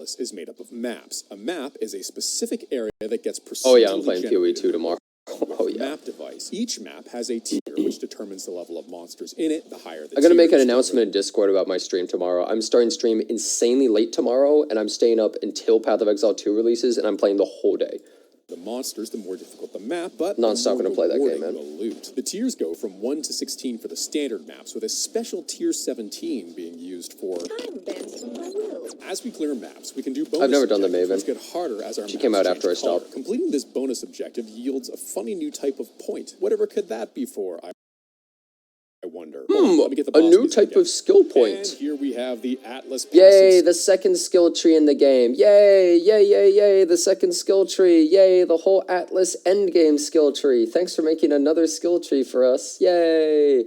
atlas is made up of maps. A map is a specific area that gets procedurally Oh yeah, I'm playing PoE 2 tomorrow. Oh yeah. Map device. Each map has a tier which determines the level of monsters in it. The higher the I'm gonna tier, make an announcement in Discord about my stream tomorrow. I'm starting stream insanely late tomorrow, and I'm staying up until Path of Exile 2 releases, and I'm playing the whole day. The monsters, the more difficult the map, but non-stop gonna play that game, man. The loot. The tiers go from 1 to 16 for the standard maps, with a special tier 17 being used for. As we clear maps, we can do bonus. I've never done the Maven. Which get harder as our She came out after I stopped. Completing this bonus objective yields a funny new type of point. Whatever could that be for? I wonder. Let me get the a new type of skill point. And here we have the Atlas. Yay, the second skill tree in the game. Yay, yay, yay, yay, the second skill tree. Yay, the whole Atlas endgame skill tree. Thanks for making another skill tree for us. Yay.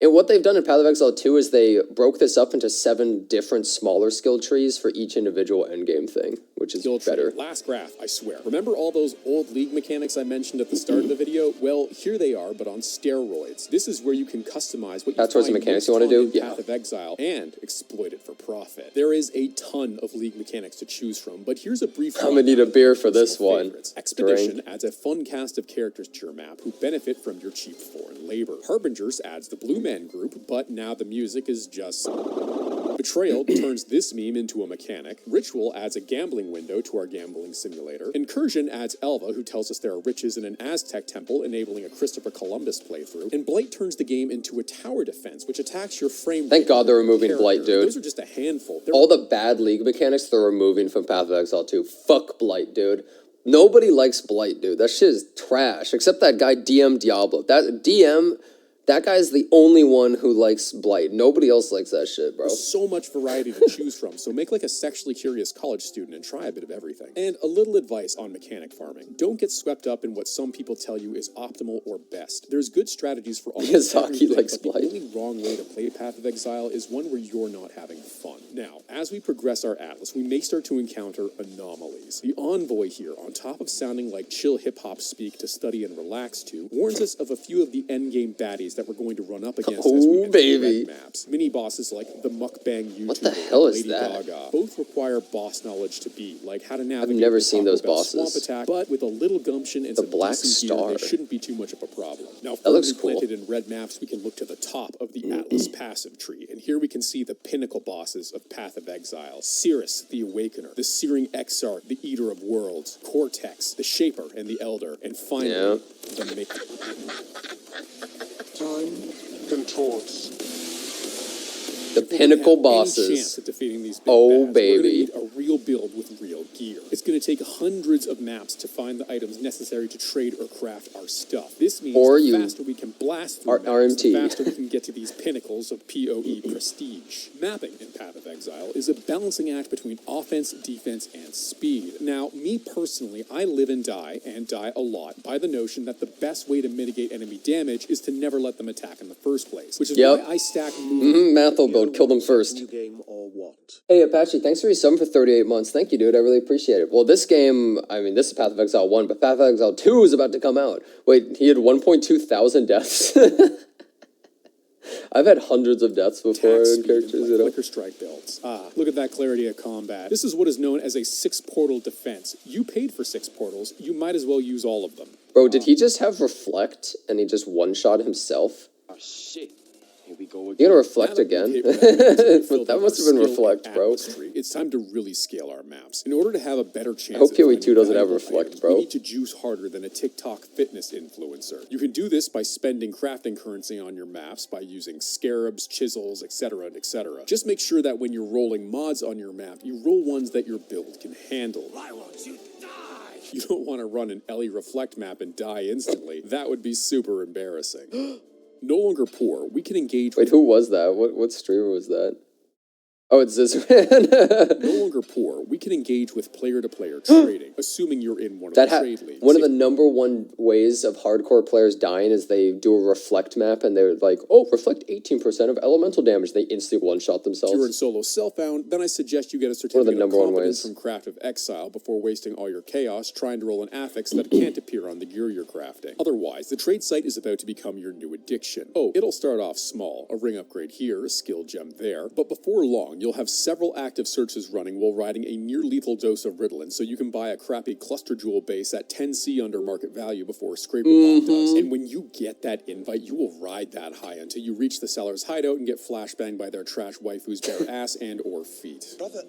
And what they've done in Path of Exile 2 is they broke this up into 7 different smaller skill trees for each individual endgame thing, which is better. Last graph, I swear. Remember all those old League mechanics I mentioned at the start of the video? Well, here they are, but on steroids. This is where you can customize what you That's the mechanics you want to do? Yeah. Path of Exile and exploit it for profit. There is a ton of League mechanics to choose from, but here's a brief. I'm gonna need a beer for this one. Expedition adds a fun cast of characters to your map who benefit from your cheap foreign labor. Harbingers adds the Blue Man group, but now the music is just. Betrayal turns this meme into a mechanic. Ritual adds a gambling window to our gambling simulator. Incursion adds Elva, who tells us there are riches in an Aztec temple, enabling a Christopher Columbus playthrough. And Blight turns the game into a tower defense, which attacks your frame. Thank God they're removing Blight, dude. Those are just a handful. All the bad League mechanics they're removing from Path of Exile 2. Fuck Blight, dude. Nobody likes Blight, dude. That shit is trash. Except that guy DM Diablo. That guy is the only one who likes Blight. Nobody else likes that shit, bro. There's so much variety to choose from, so make like a sexually curious college student and try a bit of everything. And a little advice on mechanic farming. Don't get swept up in what some people tell you is optimal or best. There's good strategies for all Miyazaki likes Blight. The only wrong way to play Path of Exile is one where you're not having fun. Now, as we progress our Atlas, we may start to encounter anomalies. The Envoy here, on top of sounding like chill hip-hop speak to study and relax to, warns us of a few of the endgame baddies that we're going to run up against as we enter the red maps. Mini bosses like the mukbang YouTuber, what the hell is Lady that? Gaga, both require boss knowledge to beat, like how to navigate. I've never seen those Swamp bosses. Attack, but with a little gumption and the some Black decent Star. gear, they shouldn't be too much of a problem. Now, that looks cool. planted in red maps, we can look to the top of the Atlas passive tree, and here we can see the pinnacle bosses of Path of Exile: Cirrus, the Awakener, the Searing Exarch, the Eater of Worlds, Cortex, the Shaper, and the Elder, and finally the Maker. Time contorts. The pinnacle bosses. Chance at defeating these big oh bads. baby! We're gonna need a real build with real gear. It's going to take hundreds of maps to find the items necessary to trade or craft our stuff. This means the faster we can blast through maps, the faster we can get to these pinnacles of PoE prestige. Mapping in Path of Exile is a balancing act between offense, defense, and speed. Now, me personally, I live and die a lot, by the notion that the best way to mitigate enemy damage is to never let them attack in the first place, which is why I stack Mathel build, kill them first. New game or what? Hey Apache, thanks for your sub for 38 months. Thank you, dude. I really appreciate it. Well, this game, I mean, this is Path of Exile 1, but Path of Exile 2 is about to come out. Wait, he had 1.2 thousand deaths. I've had hundreds of deaths before in characters, you know. Flicker strike builds. Look at that clarity of combat. This is what is known as a 6-portal defense. You paid for 6 portals. You might as well use all of them. Bro, did he just have Reflect and he just one-shot himself? Oh shit. Here we go again. You gonna Reflect again? That must have been Reflect, bro. It's time to really scale our maps. In order to have a better chance, I hope PoE 2 doesn't have Reflect, bro. We need to juice harder than a TikTok fitness influencer. You can do this by spending crafting currency on your maps, by using scarabs, chisels, etc., etc. Just make sure that when you're rolling mods on your map, you roll ones that your build can handle. Why won't you die? You don't want to run an Ellie Reflect map and die instantly. That would be super embarrassing. No longer poor, we can engage Wait, who was that? What streamer was that? Oh, it's this man. No longer poor, we can engage with player-to-player trading, assuming you're in one of the trade leagues. One of the #1 ways of hardcore players dying is they do a Reflect map and they're like, oh, Reflect 18% of elemental damage. They instantly one-shot themselves. If you're in solo self-bound, then I suggest you get a certificate of competence from Craft of Exile before wasting all your chaos trying to roll an affix that can't appear on the gear you're crafting. Otherwise, the trade site is about to become your new addiction. Oh, it'll start off small, a ring upgrade here, a skill gem there, but before long, on, you'll have several active searches running while riding a near-lethal dose of Ritalin, so you can buy a crappy cluster jewel base at 10C under market value before Scraper Bomb does. And when you get that invite, you will ride that high until you reach the seller's hideout and get flashbanged by their trash waifu's bare ass and or feet. Brother,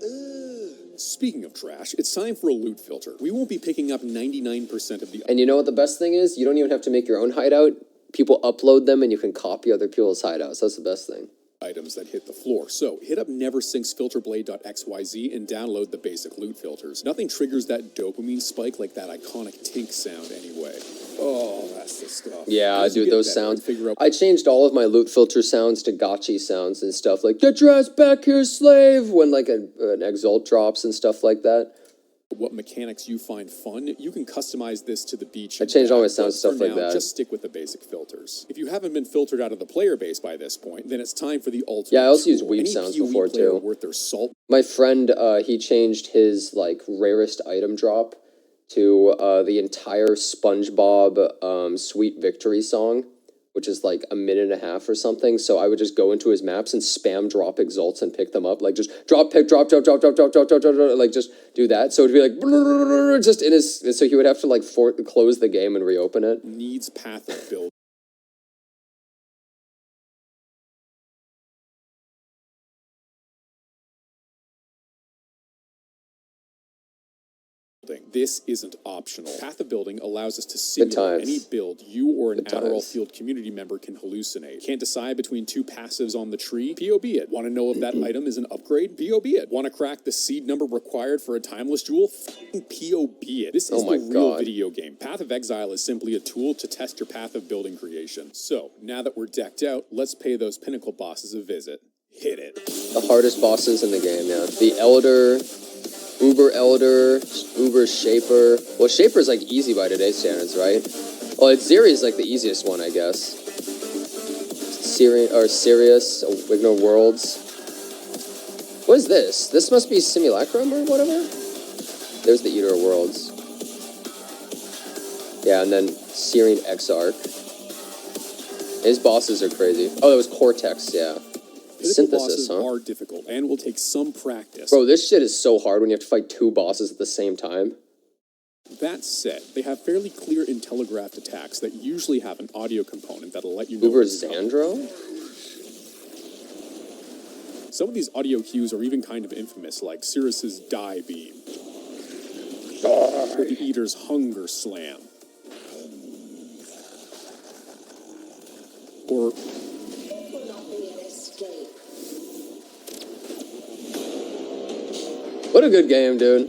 Speaking of trash, it's time for a loot filter. We won't be picking up 99% of the... And you know what the best thing is? You don't even have to make your own hideout. People upload them and you can copy other people's hideouts. That's the best thing. Items that hit the floor. So hit up neversinksfilterblade.xyz and download the basic loot filters. Nothing triggers that dopamine spike like that iconic tink sound anyway. Oh, that's the stuff. Yeah, dude, those sounds. I changed all of my loot filter sounds to Gacha sounds and stuff like, get your ass back here, slave, when like an exalt drops and stuff like that. What mechanics you find fun, you can customize this to the beach. I changed all my sound stuff like that. Just stick with the basic filters. If you haven't been filtered out of the player base by this point, then it's time for the ultimate. Yeah, I also used weeb sounds before too. Worth their salt. My friend, he changed his like rarest item drop to the entire SpongeBob Sweet Victory song, which is like a minute and a half or something. So I would just go into his maps and spam drop exalts and pick them up. Like just drop, pick, drop, like just do that. So it'd be like, just in his, so he would have to like close the game and reopen it. Needs path of build. This isn't optional. Path of building allows us to simulate any build you or an Adderall Field community member can hallucinate. Can't decide between two passives on the tree? POB it. Want to know if that item is an upgrade? POB it. Want to crack the seed number required for a timeless jewel? POB it. This is the real video game. Path of Exile is simply a tool to test your path of building creation. So, now that we're decked out, let's pay those pinnacle bosses a visit. Hit it. The hardest bosses in the game, yeah. The Elder... Uber Elder, Uber Shaper. Well, Shaper's like easy by today's standards, right? Well, Zeri's like the easiest one, I guess. Sirius, Ignore Worlds. What is this? This must be Simulacrum or whatever? There's the Eater of Worlds. Yeah, and then Syrian Exarch. His bosses are crazy. Oh, that was Cortex, yeah. Synthesis, bosses are difficult and will take some practice. Bro, this shit is so hard when you have to fight two bosses at the same time. That said, they have fairly clear and telegraphed attacks that usually have an audio component that'll let you know. Uber Xandro? Some of these audio cues are even kind of infamous, like Sirius's Die Beam. Or the Eater's Hunger Slam. Or... What a good game, dude.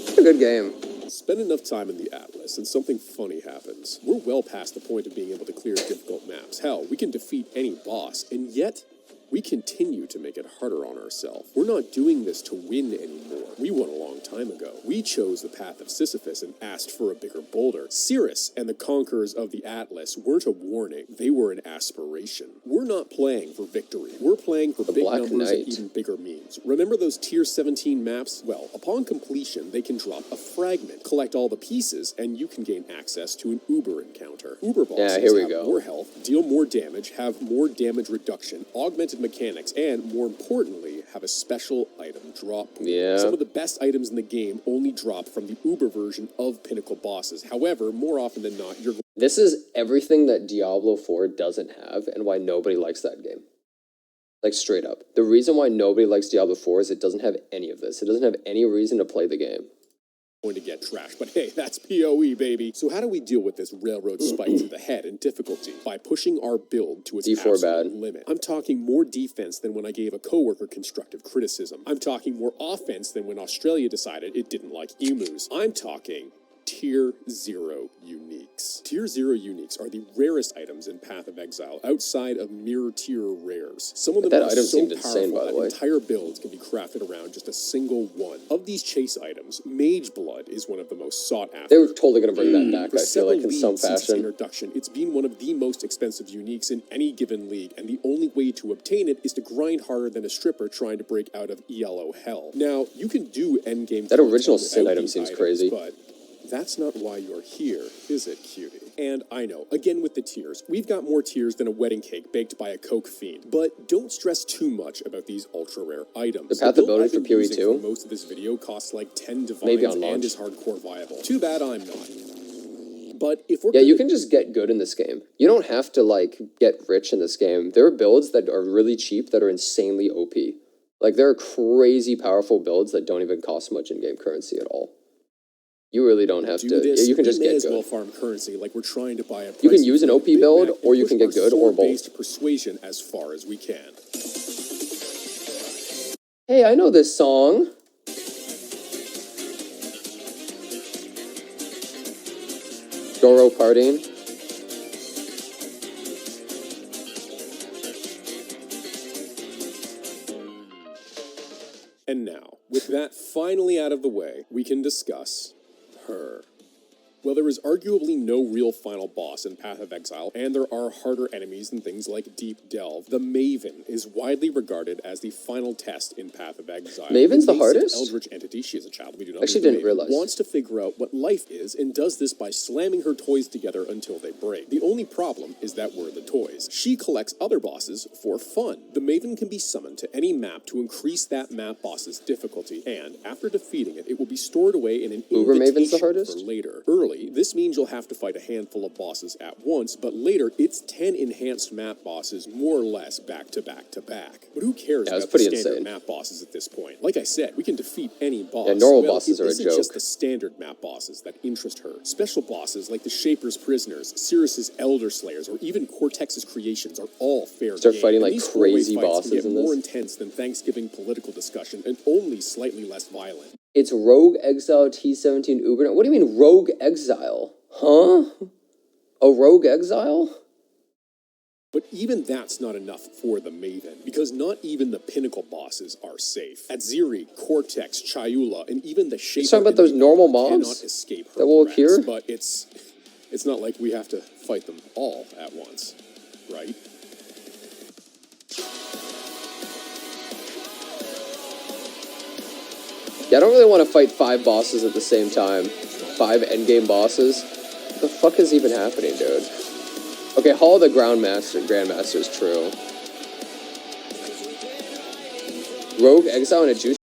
What a good game. Spend enough time in the Atlas and something funny happens. We're well past the point of being able to clear difficult maps. Hell, we can defeat any boss, and yet we continue to make it harder on ourselves. We're not doing this to win anymore. We won a long time ago. We chose the path of Sisyphus and asked for a bigger boulder. Cirrus and the conquerors of the Atlas weren't a warning. They were an aspiration. We're not playing for victory. We're playing for big numbers and even bigger memes. Remember those tier 17 maps? Well, upon completion, they can drop a fragment, collect all the pieces, and you can gain access to an Uber encounter. Uber bosses have more health, deal more damage, have more damage reduction, augmented mechanics, and more importantly, have a special item drop. Yeah. Some of the best items in the game only drop from the Uber version of pinnacle bosses. However, more often than not, you're... This is everything that Diablo 4 doesn't have and why nobody likes that game. Like, straight up. The reason why nobody likes Diablo 4 is it doesn't have any of this. It doesn't have any reason to play the game. Going to get trashed, but hey, that's PoE, baby. So how do we deal with this railroad spike to the head and difficulty? By pushing our build to its absolute limit. I'm talking more defense than when I gave a coworker constructive criticism. I'm talking more offense than when Australia decided it didn't like emus. I'm talking Tier 0 uniques. Tier 0 uniques are the rarest items in Path of Exile, outside of mirror tier rares. Some of them are so powerful that entire builds can be crafted around just a single one. Of these chase items, Mage Blood is one of the most sought after. They were totally going to bring that back, I feel like, in some fashion. Since its introduction, it's been one of the most expensive uniques in any given league, and the only way to obtain it is to grind harder than a stripper trying to break out of ELO hell. Now, you can do endgame... That original sin item seems crazy. But that's not why you're here, is it, cutie? And I know, again with the tiers, we've got more tiers than a wedding cake baked by a coke fiend. But don't stress too much about these ultra-rare items. The path of building for PoE 2? For most of this video costs like 10 divines Maybe on launch. and is hardcore viable. Too bad I'm not. But if we're you can just get good in this game. You don't have to, like, get rich in this game. There are builds that are really cheap that are insanely OP. Like, there are crazy powerful builds that don't even cost much in-game currency at all. You really don't have to. You can just get good. Well farm currency like we're trying to buy a you can use an OP build, or you can get good, or both. Persuasion as far as we can. Hey, I know this song. Doro partying. And now, with that finally out of the way, we can discuss her. Well, there is arguably no real final boss in Path of Exile, and there are harder enemies in things like Deep Delve. The Maven is widely regarded as the final test in Path of Exile. Maven's the hardest? Eldritch entity, she is a child, we do not actually didn't realize. Wants to figure out what life is, and does this by slamming her toys together until they break. The only problem is that we're the toys. She collects other bosses for fun. The Maven can be summoned to any map to increase that map boss's difficulty, and after defeating it, it will be stored away in an Uber Maven's the invitation hardest? for later. Early, this means you'll have to fight a handful of bosses at once, but later it's 10 enhanced map bosses more or less back to back to back. But who cares about the standard map bosses at this point? Like I said, we can defeat any boss. Yeah, normal bosses are a joke. It isn't just the standard map bosses that interest her. Special bosses like the Shaper's Prisoners, Sirius's Elder Slayers, or even Cortex's Creations are all fair Start game. fighting And like crazy bosses can get in more this. intense than Thanksgiving political discussion and only slightly less violent. It's Rogue Exile T17 Uber. What do you mean Rogue Exile? Huh? A Rogue Exile? But even that's not enough for the Maven, because not even the pinnacle bosses are safe. Atziri, Cortex, Chayula, and even the Shaper. You're talking about those normal mobs cannot escape her that will threats, appear? But it's not like we have to fight them all at once, right? Yeah, I don't really want to fight 5 bosses at the same time. 5 endgame bosses. What the fuck is even happening, dude? Okay, Hall of the Grandmaster is true. Rogue Exile and a Juice